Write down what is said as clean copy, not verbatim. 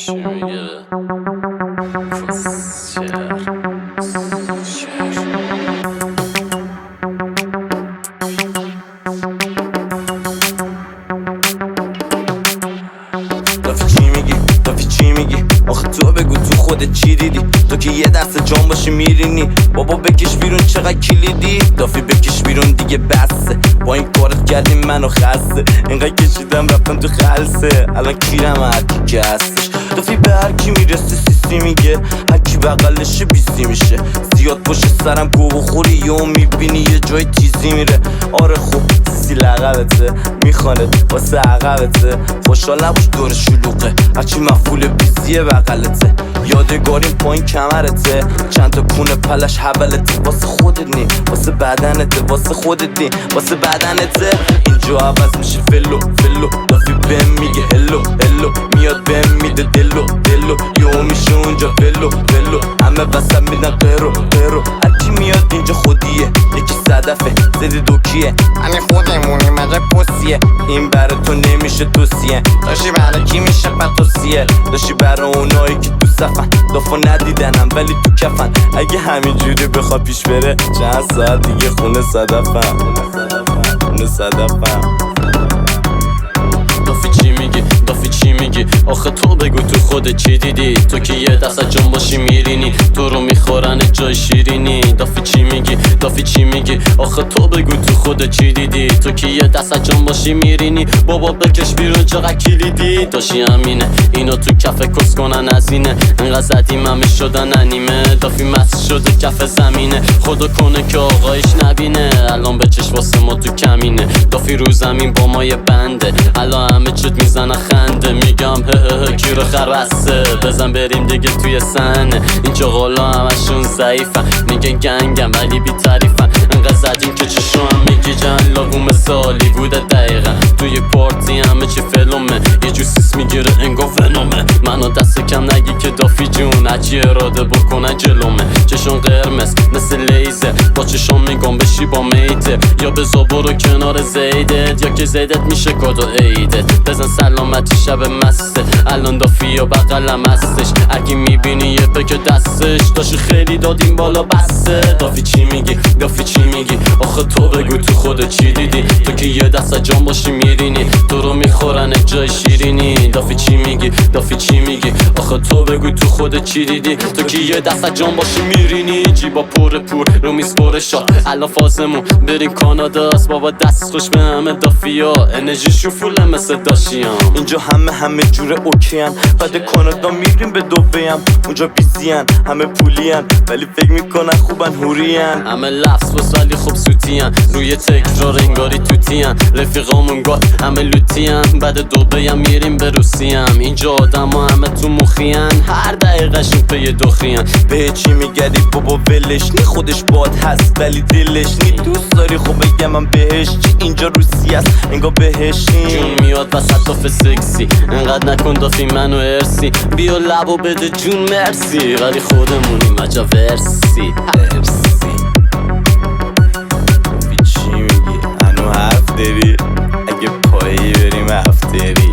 چی میگه دافی چی میگی آخه تو بگو تو خودت چی دیدی تو که یه دست جان باشی میرینی بابا بکش بیرون چقدر کلیدی دافی بکش بیرون دیگه بسه با این کارت کردیم منو خسته اینقدر کشیدم رفتم تو خلصه الان کیرم هرکی که هستش دافی به هرکی میرسه سیسی میگه هرکی بقلشه بیزی میشه زیاد باشه سرم گو بخوری یا میبینی یه جای تیزی میره آره خوب سی لقبته میخواند واسه عقبته خوشحال نباش دور شلوغه هرچی مفعول بیزیه بقلته یادگاریم پایین کمرته چند تا کونه پلش حولته واسه خودت نی واسه بدنته واسه خودت نی واسه بدنته اینجا عوض میشه فلو فلو دافی بهم میگه هلو هلو میاد بهم میده دلو دلو یهو میشه اونجا ولو ولو همه وسط میدن قیرو قیرو هرکی میاد اینجا خودیه یکی صدفه زدی دوکیه همین خودمونی مجب پسیه این برای تو نمیشه توسیه داشتی برای کی میشه پتوسیه داشتی برای اونایی که تو صفن دافا ندیدنم ولی تو کفن اگه همینجوری بخواد پیش بره چند ساعت دیگه خونه صدفم خونه صدفم دافی چی میگی آخه تو بگو تو خودت چی دیدی تو که یه دست جان باشی میرینی تو رو میخورن جای شیرینی دافی چی میگی آخه تو بگو تو خودت چی دیدی تو که یه دست جان باشی میرینی بابا بکش بیرون چقدر کلیدی داشتی همینه اینو تو کف کس کنن از اینه انقدر زدیم همه شدن انیمه دافی مست شده کف زمینه خدا کنه که آقایش نبینه الان به چشم واسه ما تو کمینه دافی رو زمین با ما یه بنده الان همه چت میزنه خنده میگم هه گیر خرسته بزن بریم دیگه توی سنه اینجا غلا همشون ضعیفن میگن گنگم ولی بی تعریفن انقدر زدیم که چشو هم میگی جلاقو مثالی بوده دقیقا توی پارتی همه چی فلومه یه جو سیس میگیره انگار ونومه منو دست کم نگی که دافی جون هرچی اراده بکنن جلومه چشون قرمز مثل لیزر با چشون میگم بشی با میته یا بزا برو کنار زیدت یا که زیدت میشه کادو عیدت بزن سلامتی شب مسته الان دافی و بقلم هستش اگه میبینی یه پک دستش داشتی خیلی دادیم بالا بسته دافی چی میگی آخه تو بگو تو خودت چی دیدی تو که یه دست جان باشی میرینی تو رو میخورن جای شیرینی دافی چی میگی آخه تو بگو تو خودت چی دیدی تو که یه دست جان باشی میرینی جیبا پور رو میز پر شاد الان فازمون بریم کاناداست بابا دست خوش به همه دافیا انرژیشون فوله مثل داشیان اینجا همه جوره اوکیان بعد کانادا میریم به دوبه‌ام اونجا بیزیان همه پولین ولی فکر میکنن خوبن هورین همه لفظ ولی خوب سوتیان روی تکرار انگاری توتیان رفیقامون گاد همه لوتیان بعد دوبه‌ام میریم به روسیام اینجا آدم همه تو مخیان هر دقیقه‌شون پی دخیان به چی میگردی بابا ولش نی خودش باد هست ولی دلش نی دوست داری خب بگم من بهش چی اینجا روسی است انگار بهشی جون میاد وسط داف سکسی انقدر نکن دافی منو ارسی بیا لبو بده جون مرسی ولی خودمونیم عجب ورسی چی میگی هنو حرف داری اگه پایی بریم هفتری